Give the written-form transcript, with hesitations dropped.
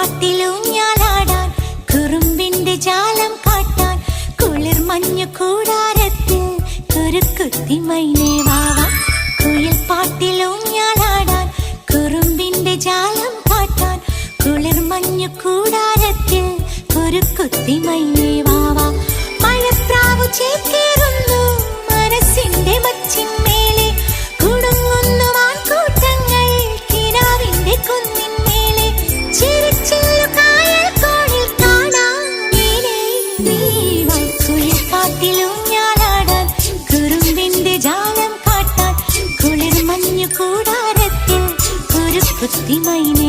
പാട്ടിലൂഞ്ഞാലാടാൻ കുറുമ്പിന്റെ ജാലം കാട്ടാൻ കുളിർ മഞ്ഞു കൂടാരത്തിൽ കുരുക്കുത്തി മൈനേ വാവാ. കുയിൽ പാട്ടിലൂഞ്ഞാലാടാൻ കുറുമ്പിന്റെ ജാലം കാട്ടാൻ കുളിർ മഞ്ഞു കൂടാരത്തിൽ കുരുക്കുത്തി മൈനേ വാവാ. മഴപ്രാവു ചേക്കേറുന്നു മനസ്സിന്റെ മച്ചിന്മേലെ കുടുങ്ങുന്നു മാൻകൂട്ടങ്ങൾ കിനാവിന്റെ കുന്നിന്മേലെ ചിരിച്ചില്ലു കായൽ കോണിൽ കാണാം നീലേ നീവാ. കുയിൽ പാട്ടിലൂഞ്ഞാലാടാൻ കുറുമ്പിന്റെ ജാലം കാട്ടാൻ കുളിർ മഞ്ഞു കൂടാരത്തിൽ കുരുക്കുത്തി മൈനേ